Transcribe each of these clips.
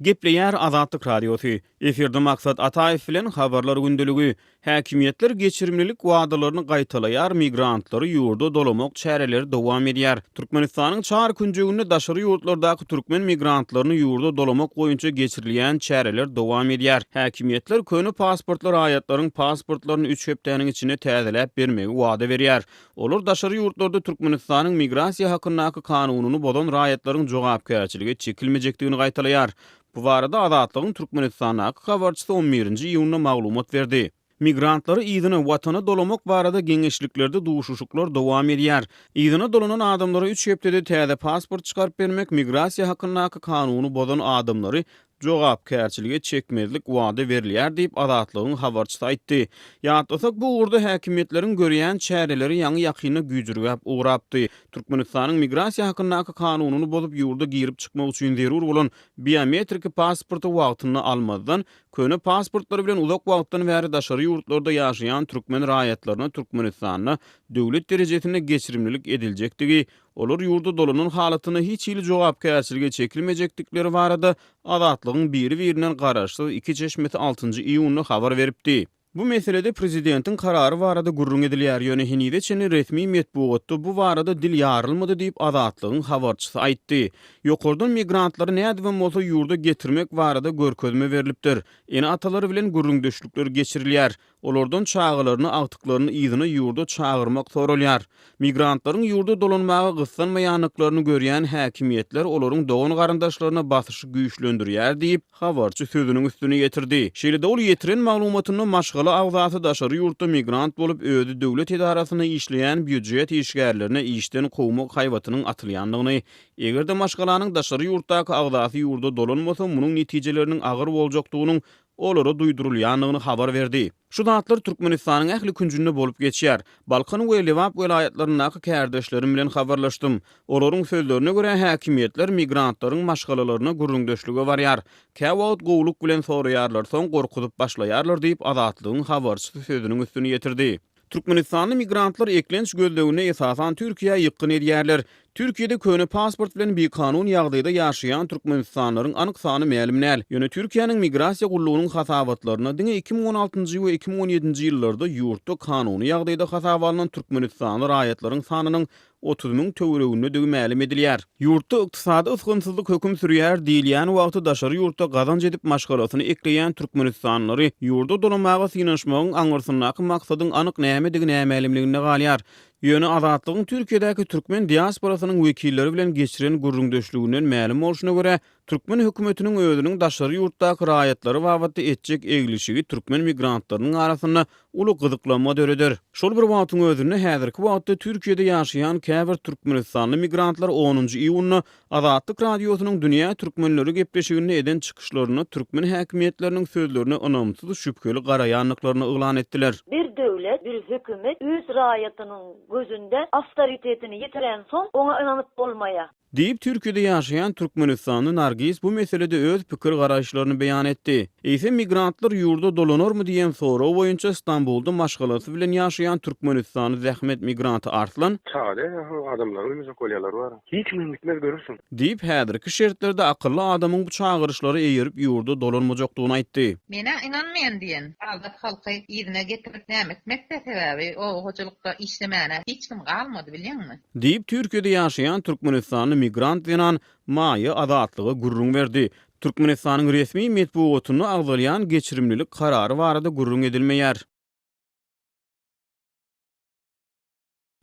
Gepleýär Azatlyk Radiosu. Eferde maksat Ataýew bilen habarlar gündüligi. Häkimetler geçirimlilik wagdalaryny gaýtalaýar, migrantlary ýurda dolamak çäreleri dowam edýär. Türkmenistanyň çar künjeginde daşary ýurtlardaky türkmen migrantlaryny ýurda dolamak boýunça geçirilýän çäreler dowam edýär. Häkimetler köni pasportlar aýatlaryň pasportlaryny 3 hepdeniň içine täzeläp bermegi wada berýär. Olar daşary ýurtlarda Türkmenistanyň migrasiýa hakyndaky kanunyny bozan raýatlaryň jogapkärçiligi çekilmejekdigini gaýtalaýar. Bu barada Azatlygyň Türkmenistanyň habarçysy 11-nji iýunda maglumat berdi. Migrantlary ýygyny watana dolamak barada geňeşliklerde duşuşyklar dowam edýär. Ýygyna dolanan adamlara 3 hepdede täze pasport çykaryp bermek migrasiýa hakyndaky kanuny bozan adamlary jogapkärçilige çekmezlik wada berilýär diýip Azatlygyň habarçysy aýtdy. Ýatlasak bu urda häkimetleriň görýän çäreleri ýaňy ýakyny güýjürgäp ugrapdy. Türkmenistanyň migrasiýa hakyndaky kanunyny bozup ýurda girip çykmak üçin zerur bolan biometrik pasporty wagtyny almadan köni pasportlary bilen uzak wagtdan bäri daşary ýurtlarda ýaşaýan türkmen raýatlaryna Türkmenistanyna döwlet derejesinde geçirimlilik ediljekdigi, olar ýurda dolanan halatyny hiç ýyly jogapkärçilige çekilmejekdikleri barada Azatlygyň biri-birinden garaşsyz 2 çeşmeti 6-njy iýuny habar beripdi. Bu meselede prezidentiň karary barada gurrun edilýär ýöne hinide çeni resmi metbuatda bu barada dil ýarylmady diýip Azatlygyň habarçysy aýtdy. Ýokurdan migrantlary nädibem bolsa ýurda getirmek barada görkezme berilipdir. Ene atalary bilen gurrundeşlikler geçirilýär. Olardan çağılaryny, agtyklaryny ýygyna ýurda çağırmak sorulýar. Migrantlaryň ýurda dolanmagy gyssanmaýanlyklaryny görýän häkimetler olaryň dogan garandaşlaryna basyşy güýçlendirýär diýip habarçy sözüniň üstüne getirdi. Şeýle-de ol ýetiren maglumatyny maşgala agzaty daşary ýurtda migrant bolup öýdi döwlet idarasyna işleýän büdjet işgärlerine işden gowmak haýwatynyň atylýanlygyny, egerde maşgalanyň daşary ýurtdaky agzaty ýurda dolanmasa munyň netijeleriniň agyr boljakdygynyň olara duýdurulýanlygyny habar berdi. Şu zatlar Türkmenistanyň ähli künjünde bolup geçýär. Balkan we Lewap welaýatlarynyň kärdeşlerim bilen habarlaşdym. Olaryň sözlerine görä häkimetler migrantlaryň maşgalalaryna gurrundeşlige barýar. Käwagt gowluk bilen soraýarlar, soň gorkudyp başlaýarlar diýip Azatlygyň habarçysy sözüniň üstüne getirdi. Türkmenistanyň migrantlar eklenç gözlegine esasan Türkiýe ýykyn edýärler. Türkiýede köni pasport bilen bir kanun ýagdaýda ýaşaýan türkmenistanlaryň anyk sany ma'lum näl. Ýöne Türkiýanyň migrasiýa gullugynyň hasabatlaryna diňe 2016-njy we 2017-nji ýyllarda ýurtda kanuny ýagdaýda hasaba alynan türkmenistanly raýatlaryň sanynyň 30.000 töweregine degi ma'lum edilýär. Ýurtda ykdysady ysgynsyzlyk hökm sürýär diýilýän wagty daşary ýurtda gazanç edip maşgalasyny ekleýän türkmenistanlary ýurda dolanmagy synaşmagyň aňyrsynaky maksadyň anyk näme degi nämelimligine galýar. Ýöne Azatlygyň Türkiýedäki türkmen diasporasynyň wekilleri bilen geçiren gurrundeşliginiň ma'lum bolşuna görä, türkmen hökümetiniň özüniň daşary ýurtdaky raýatlary wagtda etjek eglişigi türkmen migrantlarynyň arasyna uly gyzyklanma döredir. Şol bir wagtyň özünde häzirki wagtda Türkiýede ýaşaýan käbir türkmenistanly migrantlar 10-njy iýuny Azatlyk radiosynyň dünýä türkmenleri gepleşiginde eden çykyşlaryny türkmen häkimetleriniň sözlerine anamsyz şüpheli garaýanlyklaryny yglan etdiler. Bir döwlet, bir hökümet öz raýatynyň gözünde awtoritetini ýitiren soň oňa inanyp bolmaýar. Diýip Türkiýede ýaşaýan Türkmenistanly Nargis bu meselede öz pikir garaşlaryny beýan etdi. Eýse migrantlar ýurda dolanarmy diýen soraw boýunça Istanbulda maşgalasy bilen ýaşaýan Türkmenistanly zähmet migranty Arslan "Çare adamlar öňüňe golýarlar bar. Hiç kim bitmez görürsiň." diýip häzirki şertlerde akylly adamyň bu çağırışlary eýerip ýurda dolanmajakdygyny aýtdy. Mene inanmayan diyen, azat halky ýerine getirip nämetmekde sebäbi o hojalykda işlemäne hiç kim galmady bilýärmi? Diýip Türkiýede ýaşaýan Türkmenistanly migrant diýen Maýy Azatlyga gurrun berdi. Türkmenistanyň resmi metbuatyny agdalýan geçirimlilik karary barada gurrun edilmeýär.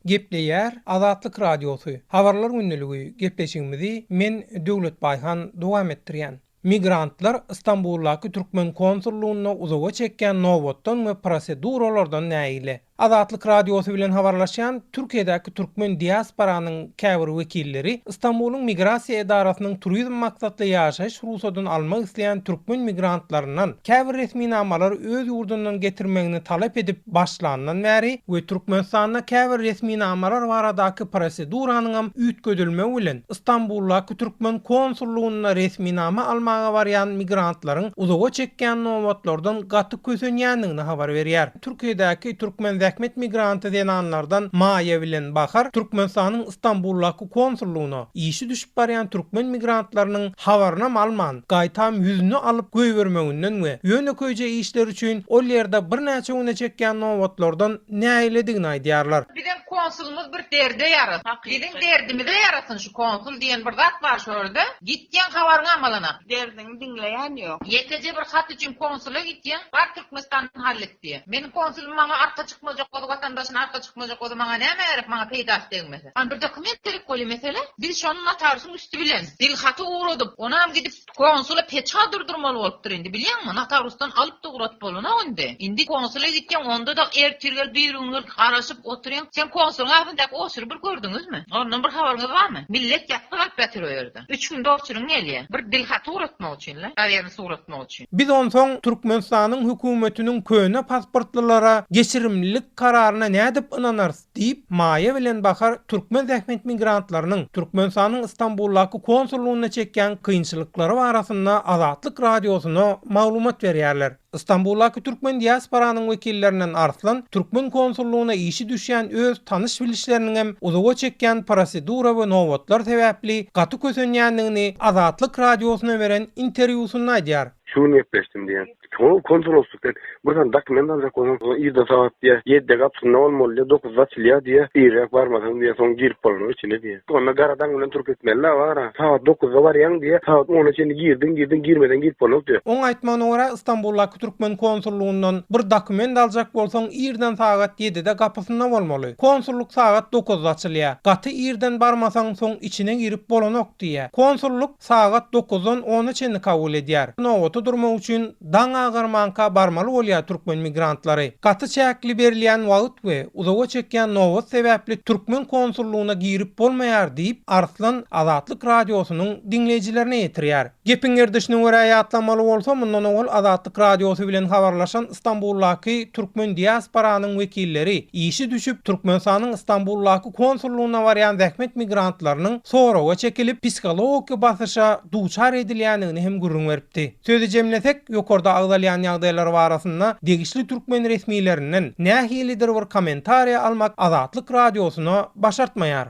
Gepleýär Azatlyk radiosu. Habarlar gündüligi gepleşigimizi men Döwlet Baýhan dowam etdirýän. Migrantlar Istanbuldaky türkmen konsullugyna uzaga çekýän nowatdan we proseduralardan näýile. Azatlyk radiosu bilen habarlaşan Türkiýedäki türkmen diasporanyň käbir wekilleri Istanbul'un migrasiýa edarasynyň turizm maksatly ýaşaýyş ruhsatyny almak isleýän türkmen migrantlarynyň käbir resmi namalary öz ýurdundan getirmegini talap edip başlanandan bäri we Türkmenistanda käbir resmi namalar baradaky proseduranyň üýtgedilmegi bilen Istanbuldaky türkmen konsullugyna resmi nama almaga barýan migrantlaryň uzaga çekýän nowatlardan gaty kösenýändigini habar berýär. Türkiýedäki türkmen zähmet migranty denanlardan Maýa bilen Bahar Türkmenistanyň Istanbuldaky konsullugyna işi düşüp barýan türkmen migrantlarynyň habaryna malman gaýtam yüzünü alyp göýbermeginden we ýöne köýje işler üçin ol ýerde bir näçe güne çekýän nowatlardan näýledigini aýdýarlar. Bizim konsulumuz bir derde yarat. Bizim derdimizi yaratın şu konsul diyen bir zat var şurada. Gitken habarını amalana. Derdini dinleyen yok. Yetece bir hat için konsula gitken var Türkmenistan'ın hallet diye. Benim konsulum bana arka çıkmayacak oldu, vatandaşın arka çıkmayacak oldu, bana ne merip, bana peydaş değil mesela. Ama bir dokument dedik koyu mesela. Biz şunun atarısın üstü bilen. Dil hatı uğradım. Ona hem gidip konsula peça durdurmalı olup indi biliyor musun? Natarus'tan alıp da uğrat boluna onda. Indi konsula gitken onda da ertirgel biyrunlar karışıp oturuyor. Sen konsulun ağzındaki oşuru bir gördünüz mü? Ondan bir haberiniz var mı? Millet yaktı kalp batırıyor orada. 3 günde oşurun geliyor. Bir dil hatı uğratmak için la. Aryanısı uğratmak için. Biz onsoň Türkmenistanyň hökümetiniň köne pasportlylara geçirimlilik kararyna nädip ynanarys diýip Maýa bilen Bahar türkmen zähmet migrantlarynyň Türkmenistanyň Istanbuldaky konsullugyna çekýän kynçylyklary barasynda Azatlyk radiosyna maglumat berýärler. Istanbuldaky türkmen diasporanyň wekillerinden Arslan türkmen konsullugyna işi düşýän öz tanış bilişleriniň hem uzağa çekýän prosedura we nowatlar sebäpli gaty kösenýändigini Azatlyk radiosuna beren interwýusunda aýdýar. Şunu yapıştım diye. Konsolosluktan buradan dokument alacak olan İrda saat diye 7'de kapsın ne olmalı diye 9'da çilya diye İryak varmasın diye son girip bolun içine diye. Sonra garadan ulan Türk etmeli var ha. Saat 9'da var yan diye saat 10 içine girdin girmeden girip bolun diyor. On aýtmana görä Istanbuldaky türkmen konsullugynyň bir dokument aljak bolsaň İrden saat 7'de kapysynda bolmaly. Konsulluk saat 9'da açylýar. Gaty İrden barmasaň soň içine girip bolanok diye. Konsulluk saat 9'dan 10 çenli kabul edýär. Nowaty durmak üçin daň agarmanka barmaly bolýar türkmen migrantlary. Gaty çäkli berilýän wagt we uzağa çekýän nowat sebäpli türkmen konsullugyna girip bolmaýar diýip Arslan Azatlyk radiosynyň dinleýijilerine ýetirýär. Gepiň erdişine görä ýatlamaly bolsa mundan owal Azatlyk radiosy bilen habarlaşan Istanbuldaky türkmen diasporanyň wekilleri işi düşüp Türkmenistanyň Istanbuldaky konsullugyna barýan zähmet migrantlarynyň soraga çekilip psikologik basışa duçar edilýändigini hem gurrun beripdi. Sözü jemlesek ýokarda agdalýan ýagdaýlar barasynda degişli türkmen resmiýetlerinden nähilidir bir kommentariýa almak Azatlyk radiosyna başartmaýar.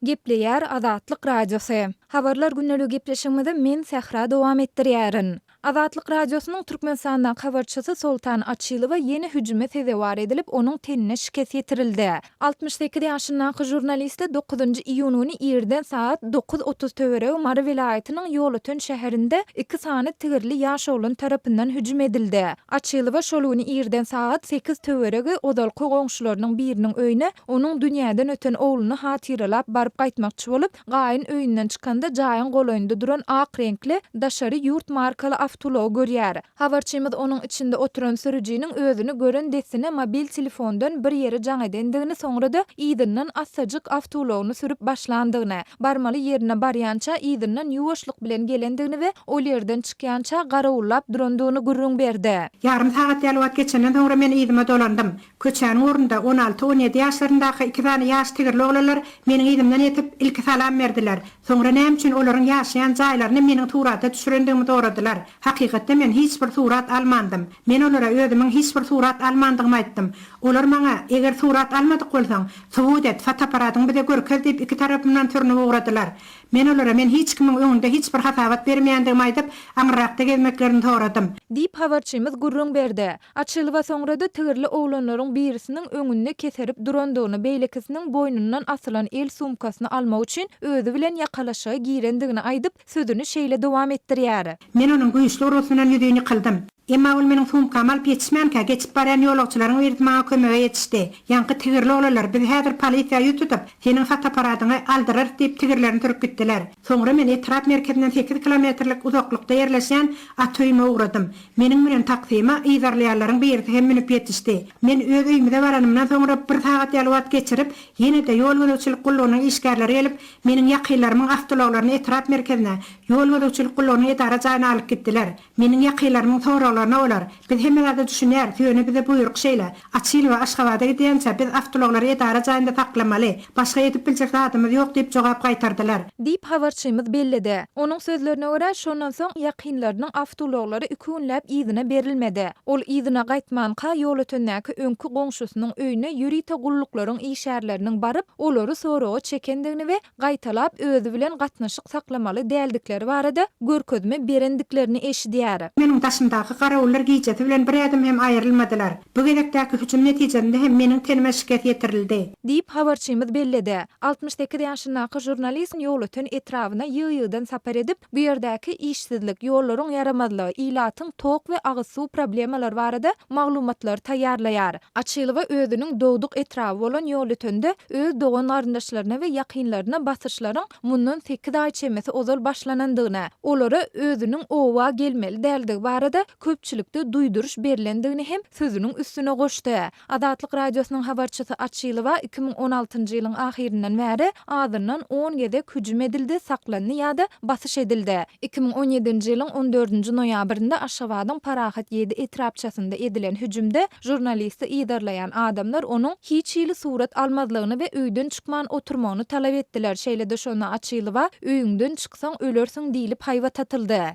Gepleýär Azatlyk radiosy. Habarlar günnälik gepleşigimizde men Sehra dowam etdirýärin. Azatlyk radiosynyň Türkmenistandan habarçysy Sultan Açylywa ýeni hüjüme sebäwar edilip onuň tenine şikes ýetirildi. 68 ýaşyndaky jurnalist 9-njy iýuny ýerden saat 9:30 töwereg Mary vilayatynyň Ýolutön şäherinde 2 sany tigirli ýaş oğlan tarapyndan hüjüm edildi. Açylywa şol güni ýerden saat 8 töweregi odalky goňşularynyň biriniň öýüne onuň dünýäden öten oğluny hatyralap baryp gaýtmakçy bolup, gaýyn öýünden çykanda jaýyň golaýynda duran ak renkli daşary ýurt markaly avtolow görýär. Habarçymyz onuň içinde oturan sürüjiniň özüni gören desine mobil telefondan bir ýere jaň edendigini, soňra-da ýydynyň assadyk avtolowny sürüp başlandygyny, barmaly ýerine barýança ýydynyň ýuwaşlyk bilen gelendigini we ol ýerden çykýança garawullap durandygyny gurrun berdi. Yarım saat ýalwat geçenden soňra men ýydyma dolandym. Köçäň orunda 16-17 ýaşlaryndaky 2 tane ýaş tigirli oglanlar meniň ýydymdan ýetip ilki salam berdiler. Soňra näme üçin olaryň ýaşaýan jaýlaryny meniň turata düşürendigimi soradylar. Hakykatda men hiç bir surat almandym. Men olara özümiň hiç bir surat almandygymy aýtdym. Olar maňa eger surat almadyk bolsaň, subut et, fotoaparatyň bize görkezip diýip iki tarapymdan türnü ugradylar. Men olara men hiç kimiň öňünde hiç bir hasabat bermeýändigimi aýdyp, aňrakda gezmeklerini soradym. Diýip habarçymyz gurrun berdi. Açylywa soňra-da tigirli oglanlaryň birisiniň öňünde keserip durandygyny, beýlekisiniň boýnundan asylan el sumkasyny almak üçin özü bilen ýakalaşa girendigini aýdyp sözüni şeýle dowam etdirýär. Men onuň güýçli urusynyň ýüzüni kıldım. Emma ol meniň sumkam alyp ýetişmänkä geçip baran ýolagçylaryň berdi maňa kömege ýetişdi. Ýanky tigirli olalar biz häzir polisiýa tutup seniň fotoaparatyňy aldyrar diýip tigirlerini türüp gitdiler. Soňra men etrap merkezinden 8 kilometrlik uzaklykda ýerleşen atoýma uğradym. Meniň bilen taksyma ýyzarlaýarlaryň berdi hem minip ýetişdi. Men öz öýümde baranymdan soňra 1 sagat ýalwat geçirip ýene-de ýol gözetçilik gullugynyň işgärleri gelip meniň ýakynlarynyň awtologlaryny etrap merkezine ýol gözetçilik gullugynyň edara jaýyna alyp gitdiler. Meniň ýakynlarynyň soraklaryna olar. Biz hemmelerde düşünýär, söýene bize buyruk şeýle. Açyl we Aşgabatda gidýänçe biz awtologlary edara jaýynda taklamaly. Başga edip biljek adamymyz ýok diýip jogap gaýtardylar. Diýip habarçymyz bellidi. Onuň sözlerine görä şondan soň ýakynlarynyň awtologlary 2 günläp ýygyna berilmedi. Ol ýygyna gaýtmanka ýol ötendäki öňkü goňşusynyň öýüne ýürite gulluklaryň işärleriniň baryp olary soraga çekendigini we gaýtalap özü bilen gatnaşyk saklamaly däldikleri barada görkezme berendiklerini eşidýär. Meniň taşymdaky garawullar giýjeti bilen bir adam hem aýrylmadylar. Bu gerekdäki hüjüm netijesinde hem meniň tenime şikayet ýetirildi. Diýip habarçymyz bellidi. 62 ýaşyndaky jurnalist ýol öten etrawyna ýygy-ýygydan sapar edip, bu ýerdäki işsizlik, ýollaryň ýaramazlygy, ilatyň tok we agyz suw problemalar barada maglumatlar taýýarlaýar. Açyl we özüniň dowduk etrawy bolan ýol ötende öz dogan garyndaşlaryna we ýakynlaryna basyşlaryň mundan 8 aý çemesi ozal başlanandygyna, olary özüniň owa gelmeli däldigi barada köpçülikde duýduruş berilendigini hem sözüniň üstüne goşdy. Adatlyk radiosynyň habarçysy Açylywa 2016-njy ýylyň ahirinden bäri adyrnan 10 gezek hüjüm edildi, saklandy ýa-da basyş edildi. 2017-nji ýylyň 14-nji noýabrynda Aşgabatyň Parahat 7 etrapçasynda edilen hüjümde jurnalisti ýydarlayan adamlar onuň hiç ýyly surat almazlygyny we öýden çykman oturmagyny talap etdiler. Şeýle-de şonu Açylywa öýüňden çyksaň ölersiň diýilip haýwat atyldy.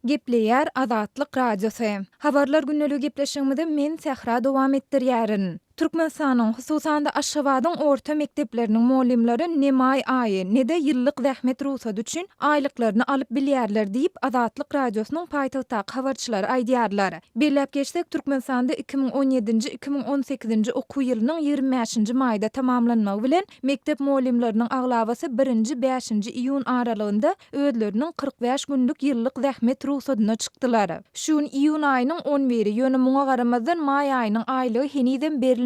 Gepleýär Azatlyk radiosy. Habarlar günneligi gepleşigimizde men Sähra dowam etdirýärin. Türkmenistanyň hususanda Aşgabatyň orta mektepleriniň muallimleri ne may aýy, ne de ýyllyk zähmet ruhsat üçin aýlyklaryny alyp bilýärler diýip Azatlyk radiosynyň paýtagtda habarçylary aýdýarlar. Belläp geçsek Türkmenistanda 2017-nji 2018-nji okuw ýylynyň 25-nji maýda tamamlanmagy bilen mektep muallimleriniň aglabasy 1-nji 5-nji iýun aralygynda özleriniň 45 günlük ýyllyk zähmet ruhsatyna çykdylar. Şuň iýun aýynyň 11-i ýöne muňa garamazdan may aýynyň aýlygy heniden berilmedi.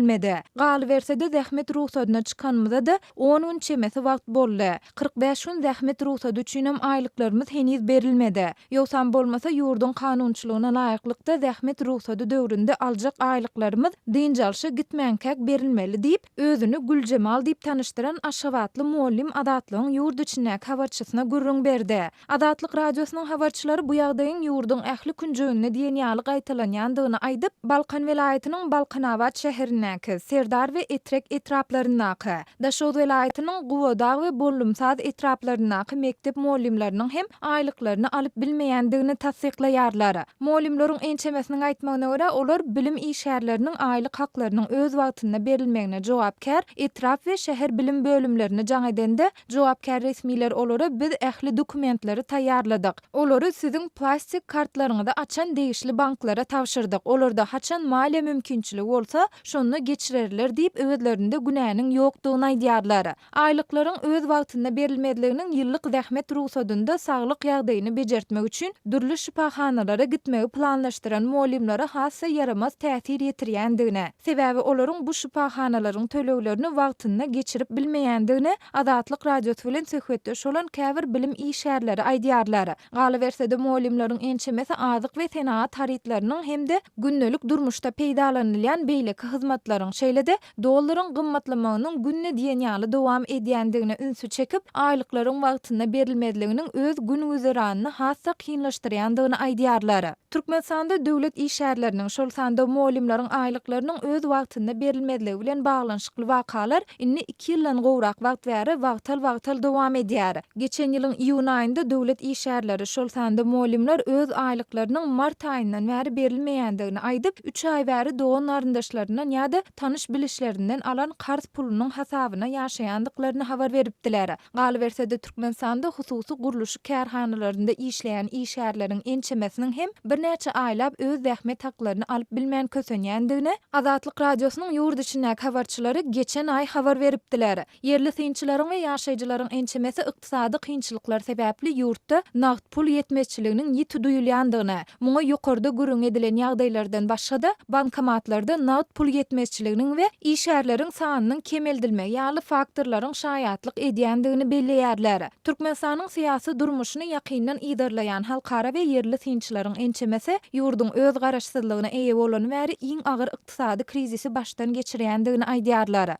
Galy bersede zähmet ruhsatyna çykanmyza da 10 gün çemesi wagt boldy. 45 gün zähmet ruhsaty üçin hem aýlyklarymyz heniz berilmedi. Ýogsam bolmasa ýurdun kanunçylygyna laýyklykda zähmet ruhsaty döwründe aljak aýlyklarymyz dynjalşy gitmänkäk berilmeli diýip özüni Güljemal diýip tanıştyran Aşgabatly muallim Adatlygyň ýurt içindäki habarçysyna gurrun berdi. Adatlyk radiosynyň habarçylary bu ýagdaýyň ýurdun ähli künjegine diýen ýaly gaýtalanýandygyny aýdyp, Balkan welaýatynyň Balkanabad şäherine Serdar we Etrek etraplarynaky, Daşoz welaýatynyň Gowada we Bollumsaz etraplarynaky mektep muallimleriniň hem aýlyklaryny alyp bilmeýändigini tasdiklaýarlar. Muallimleriň ençemesiniň aýtmagyna görä, olar bilim işärleriniň aýlyk haklarynyň öz wagtynda berilmegine jogapkär, etrap we şäher bilim bölümlerini jaň edende jogapkär resmiler olary biz ähli dokumentleri taýýarladyk. Olary siziň plastik kartlaryňyzda açan degişli banklara tapşyrdyk. Olarda haçan maliýe mümkinçiligi bolsa, şonu geçirerler diýip özlerinde günäniň ýokdugyny aýdýarlar. Aýlyklaryň öz wagtynda berilmediliginiň ýyllyk zähmet ruhsatynda saglyk ýagdaýyny bejertmek üçin durly şipaxanalara gitmegi planlaşdyran muallimlere hassa yaramaz täsir ýetirýändigine, sebäbi olaryň bu şipaxanalaryň töleglerini wagtynda geçirip bilmeýändigine Adatlyk radiosy bilen söhbetde şolan käbir bilim işärleri aýdýarlar. Galy bersede muallimleriň ençemesi azyk we senaat haritlarynyň hem de günnelik durmuşda peýdalanylýan beýleki hyzmat migrantlaryň şeýle-de dollaryň gymmatlamagynyň günne diýen ýaly dowam edýändigine ünsü çekip, aýlyklaryň wagtynda berilmediliginiň öz günüzeranyny hassa kynlaşdyrýandygyny aýdýarlar. Türkmenistanda döwlet işgärleriniň şol sanda molimlaryň aýlyklarynyň öz wagtynda berilmediligi bilen baglanşykly wakalar inni 2 ýyldan gowrak wagt bäri wagtal dowam edýär. Geçen ýylyň iýun aýynda döwlet işgärleri şol sanda molimler öz aýlyklarynyň mart aýyndan bäri berilmeýändigini aýdyp 3 aý bäri dogan aryndaşlaryndan ýa-da tanyş bilişlerinden alan karz pulunyň hasabyna ýaşaýandyklaryny habar beripdiler. Galybersede Türkmenistanda hususy guruluş kärhanalarynda işleýän işgärleriň ençemesiniň hem birnäçe aýlap öz zähmet haklaryny alyp bilmän kösenýändigini Azatlyk radiosynyň ýurt içindäki habarçylary geçen aý habar beripdiler. Yerli synçylaryň we ýaşaýjylaryň ençemesi ykdysady kynçylyklar sebäpli ýurtda nagd pul ýetmezçiliginiň ýiti duýulýandygyny, muňa ýokarda görüň edilen ýagdaýlardan başga-da bankomatlarda nagd pul ýetmezçiliginiň we işgärleriň sanynyň kemeldilme ýaly faktorlaryň şaýatlyk edýändigini belleýärler. Türkmenistanyň syýasy durmuşyny ýakyndan iýdarlaýan halkara we yerli synçylaryň ençemesi ýurduň öz garaşsyzlygyna eýe bolan we iň agyr ykdysady krizisi başdan geçirýändigini aýdýarlar.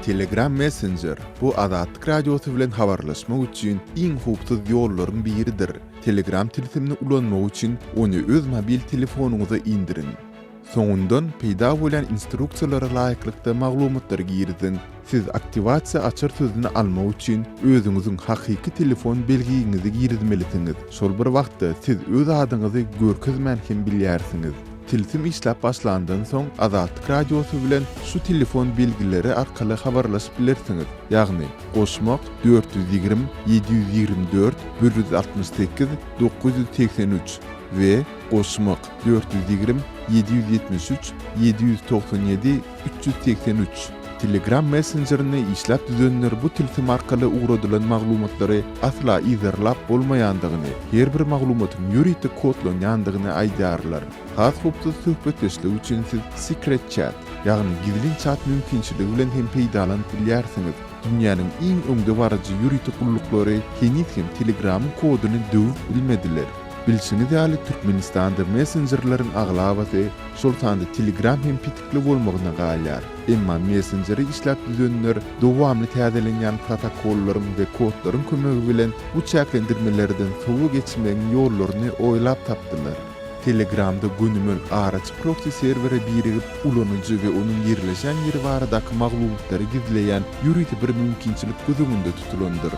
Telegram Messenger bu Azatlyk radiosy bilen habarlaşmak üçin iň hupsuz ýollaryň biridir. Telegram tilsimini ulanmak üçin onu öz mobil telefonuňyza indirin. Soňundan peýda bolan instruksiýalara laýyklykda maglumatlary girdin. Siz aktivasiýa açar sözüni almak üçin özüňiziň hakyky telefon belgiňizi girdmelisiniz. Şol bir wagtda siz öz adyňyzy görkezmän hem bilýärsiňiz. Tilsim işläp başlandan soň Azatlyk radiosy bilen şu telefon belgileri arkaly habarlaşyp bilersiňiz. Ýagny goşmak 420 724 168 983 we goşmak 420 773 797 383. Telegram Messenger'ine işläp düzenler bu tilsim arkaly ugradylan maglumatlary asla izarlap bolmaýandygyny, her bir maglumatyň ýürüýte kodlanýandygyny aýdýarlar. Has hupsuz söhbetleşlik üçin siz secret chat, ýagny gizli chat mümkinçiligi bilen hem peýdalanyp bilýärsiňiz. Dünýäniň iň öňde barajy ýürüýte gullukları henüz hem Telegram'yň koduny döwüp bilmediler. Bilşini däli Türkmenistanda messengerlaryň aglabasy şol sanda Telegram hem pitikli bolmagyna galýar. Emma messengeri işläp düzenler dowamly täzelenýän protokollaryň we kodlaryň kömegi bilen bu çäklendirmelerden sowu geçmeň ýollaryny oýlap tapdylar. Telegramda günümül araç proxy servere birigip ulanıcı ve onun yerleşen yeri baradaky maglumatlary gizleýän ýürüýte bir mümkinçilik gözüňünde tutulandyr.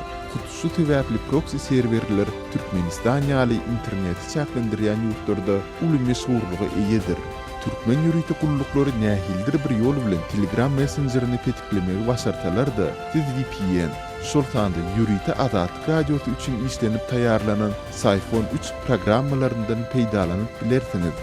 Şu sebäpli proxy serverler Türkmenistan ýaly internet çäklendirýän ýurtlarda uly meşhurlygy eýedir. Türkmen ýürüýte gullukları nähildir bir ýol bilen Telegram Messengerini petiklemegi başarsalar-da, siz VPN, şol sanda ýürüýte Azatlyk radiosy üçin işlenip taýýarlanan Sayfon 3 programmalaryndan peýdalanyp bilersiňiz.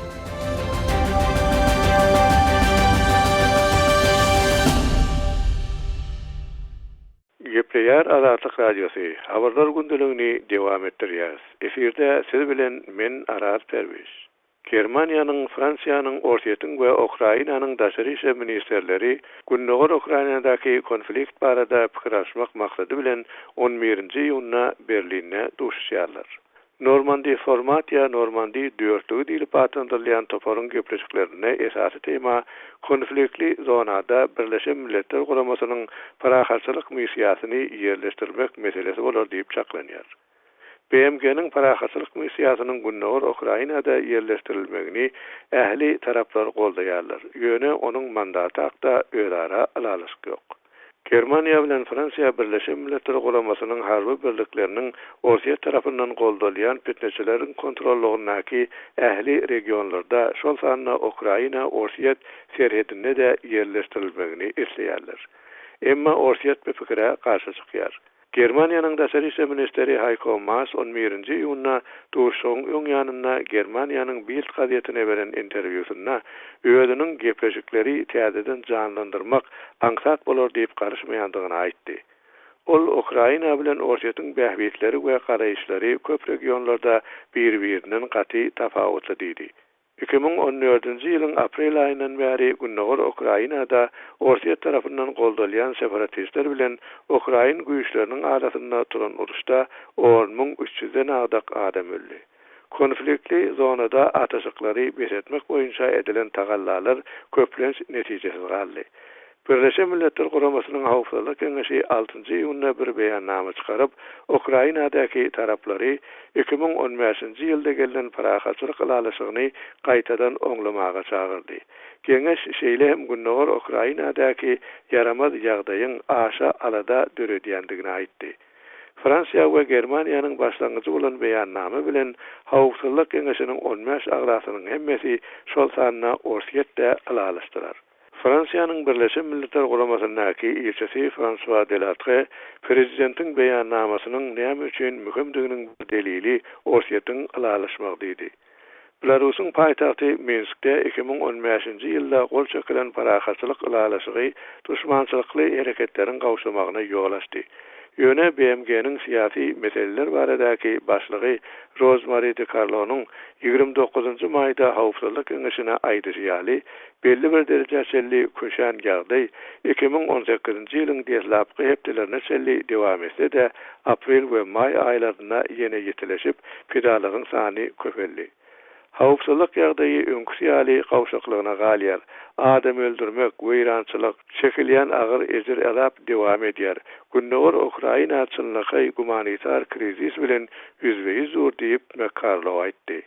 Gepleýär Azatlyk radiosy. Habarlar gündeligini dowam etdirýär. Efirde siz bilen men Arar Perwiz. Germaniýanyň, Fransiýanyň, Orsiýetiň we Ukrainanyň daşary işler ministerleri Gündogar Ukrainadaky konflikt barada pikir alşmak maksady bilen 11-nji ýylyna Berlinne duşýarlar. Normandy formatiýa Normandy dörtlügi diýilip atandyrylýan toparyň göpreşiklerine esasy tema konfliktli zonada Birleşen Milletler Guramasynyň parahatçylyk missiýasyny ýerleşdirmek meselesi bolar diýip çaklanýar. BMG'nin parahatçylyk missiýasynyň Gündogar Ukrainada ýerleşdirilmegini ähli taraplar goldaýarlar. Ýöne onuň mandaty hakda özara alalyşyk ýok. Germaniýa bilen Fransiýa Birleşen Milletler Guramasynyň harby birlikleriniň Orsiýet tarapyndan goldalýan petneçileriň kontrollugynaky ähli regionlarda şol sanyna Ukraina Orsiýet serhedinde de ýerleşdirilmegini isleýärler. Emma Orsiýet bu pikire garşy çykýar. Germaniýanyň daşary işler ministeri Heiko Maas 11-nji ýylyna Duşoň ýanyna Germaniýanyň Bild gazetine beren interwýusynda özüniň gepleşikleri täzeden janlandyrmak aňsat bolar diýip garşmaýandygyny aýtdy. Ol Ukraina bilen Orsiýetiň bähbitleri we garaýşlary köp regionlarda bir-biriniň gaty tafawutly diýdi. 2014-nji ýylyň aprel aýyndan bäri Gündogar Ukrainada Orsiýet tarapyndan goldalýan separatistler bilen Ukrain güýçleriniň arasynda turan uruşda 10.300-den adaky adam öldü. konfliktli zonada ataşıkları besetmek boyunça edilen tagallalar köplenç neticesiz galdy. Birleşen Milletler Guramasının Hawpsuzlyk Keňeşi 6-njy ýylyna bir beýannama çykaryp, Ukrainadaky taraplary 2015-nji ýylda gelen parahatçylyk ýalyşygyny gaýtadan oňlamaga çagyrdy. Keňeş şeýle hem günnäger Ukrainadaky yaramaz ýagdaýyň aşa alada döredýändigini aýtdy. Fransiýa we Germaniýanyň başlangyjy bolan beýannama bilen Hawpsuzlyk Keňeşiniň 15 agdasynyň hemmesi şol sanyna orsiýetde alalaşdyrar. Fransiýanyň Birleşen Milletler Guramasyndaky elçisi François Delattre prezidentin beýannamasynyň näme üçin mühimdiginiň delili orsiýetiň alalaşmak diýdi. Belarusyň paýtagty Minskde 2015-nji ýylda gol çekilen parahatçylyk alalaşygy düşmançylykly hereketleriň gawşamagyna ýol açdy. Ýöne BMG-niň syýasy meseleler baradaky başlygy Rosemary DiCarlo'nun 29-njy maýda Hawpsuzlyk Keňeşine aýdyşy belli bir derejeçeli köşän ýagdaý 2018-nji ýylyň deslapky hepdelerine çelli dowam etse-de aprel we may aýlaryna ýene ýetileşip pedalygyň sany köpeldi. Hawpsuzlyk ýagdaýy öňkü ýaly gawşaklygyna galýar. Adam öldürmek, weýrançylyk, çekilýän agyr ejir azap dowam edýär. Günnäger Ukraina çynlygy humanitar krizis bilen yüzbeýüz zor diýip Carlo aýtdy.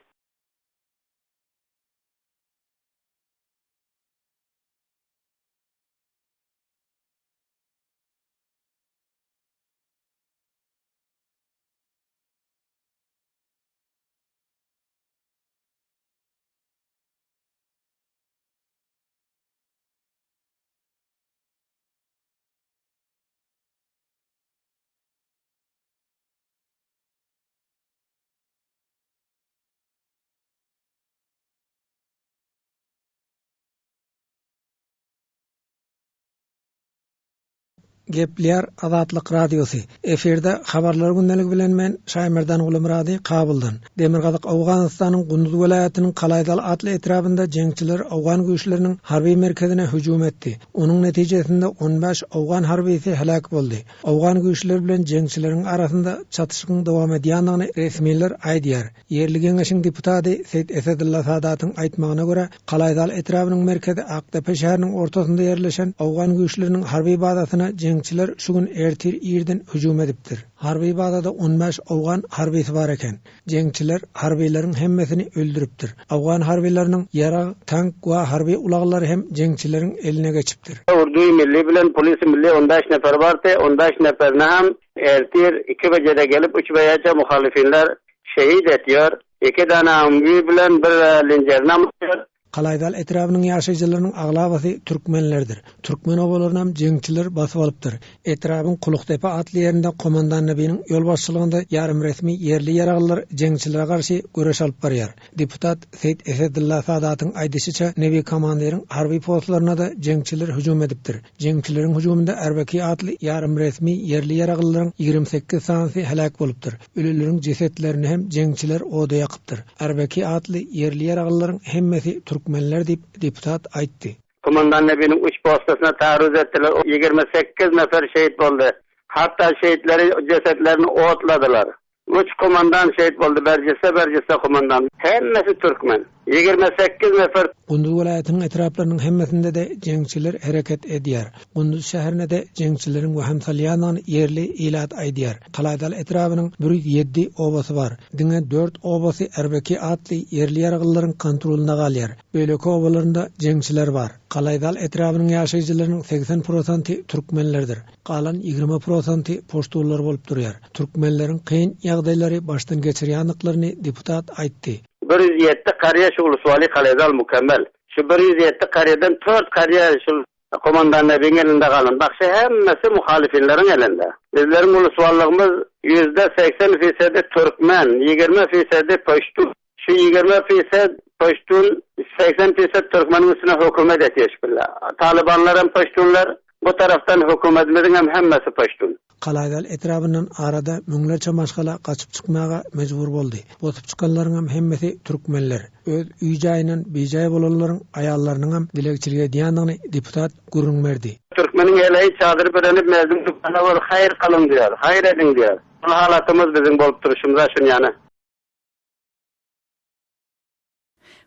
Gepler Azatlyk Radiosu. Eferde habarlar gündəligi bilen men Şaýmyrdan Ulumrady Kabuldan. Demirgazyk Awganystanyň Gunduz welaýatynyň Kalaýdal atly etrapynda jeňçiler Awgan güýçleriniň harby merkezine hüjum etdi. Onuň netijesinde 15 Awgan harbisi helak boldy. Awgan güýçler bilen jeňçileriň arasynda çatışygyň dowam edýändigini resmiler aýdýar. Yerli Geňeşiň deputaty Seyit Esedulla Sadatyň aýtmagyna görä, Kalaýdal etrapynyň merkezi Aktepe şäheriniň ortasynda ýerleşen Awgan güýçleriniň harby bazasyna jeňçiler şu gün ertir ýerden hüjum edipdir. Harby bazada 15 Awgan harbisi bar eken. Jeňçiler harbiýleriň hemmesini öldüripdir. Awgan harbiýleriniň ýara, tank we harby ulaglary hem jeňçileriň eline geçipdir. Urdu milli bilen polis milli 15 nefer bardy. 15 neferni hem ertir 2 bejede gelip 3 beýaça muhalifler şehit etýär. 2 dana amgy bilen bir linjernam etýär. Kalaýdal etrapynyň ýaşaýjylarynyň aglabasy türkmenlerdir. Türkmen obalarynda jeňçiler basyp alypdyr. Etrapyň Kuluktepe atly ýerinde komandan Nebiniň ýol başçylygynda ýarym resmi ýerli ýaraglylar jeňçilere garşy göreş alyp barýar. Deputat Seyit Esedulla Sadatyň aýdysyça Nebi komandiriň harby postlaryna da jeňçiler hüjum edipdir. Jeňçileriň hüjumunda Erbeki atly ýarym resmi ýerli ýaraglylaryň 28 sanyny helak bolupdyr. Ölüleriň jesetlerini hem jeňçiler oda ýakypdyr. Erbeki atly ýerli ýaraglylaryň hemmesi Türkmenler diýip deputat aýtdy. Komandan Nebiniň 3 postasına taarruz etdiler. 28 nefer şehit boldy. Hatta şehitleri cesetlerini otladılar. 3 komandan şehit boldy. Berjese komandan. Hemmesi Türkmen. 28 nefer. Gunduz welaýatynyň etraplarynyň hemmesinde de jeňçiler hereket edýär. Gunduz şäherine de jeňçileriň we hemsalýanyň ýerli ilat aýdýar. Kalaýdal etrapynyň 107 obasy bar. Diňe 4 obasy Erbeki atly ýerli ýaraglylaryň kontrolunda galýar. Böleki obalarynda jeňçiler bar. Kalaýdal etrapynyň ýaşaýjylarynyň 80% türkmenlerdir. Galan 20% poştullar bolup durýar. Türkmenleriň kyn ýagdaýlary başdan geçirýänliklaryny deputat aýtdy. 107 kariye şu ulusvali Kalaýdal mükemmel. Şu 107 kariyeden 4 kariye şu komandan Nebiň elinde galan. Bak şu hemmesi muhaliflerin elinde. Bizlerin ulusvallygymyz %80% Türkmen, 20% Paştun. Şu 20% Paştun, 80% Türkmenin üstüne hükümet etýär billah. Talibanlar hem Paştunlar, bu taraftan hükümetimizin hem hemmesi Paştun. Kalaýdal etrapyndan arada müňlerçe maşgala gaçyp çykmaga mejbur boldy. Botup çykanlaryň hem hemmesi türkmenler. Öz üýjaýynyň bejaý bolanlaryň aýallarynyň hem dilekçiligi diýandygyny deputat gurrun berdi. Türkmeniň eläyi çadyr berenip mezgin dukana bol haýr kılın diýär, haýr edin diýär. Bu halatymyz bizim bolup duruşymyza şun ýany.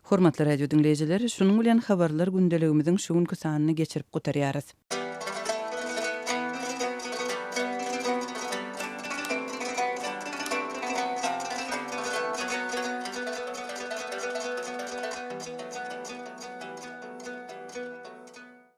Hormatly radio dinleyijileri, şunuň bilen habarlar gündeligimiziň şu günkü sanyny geçirip gutarýarys.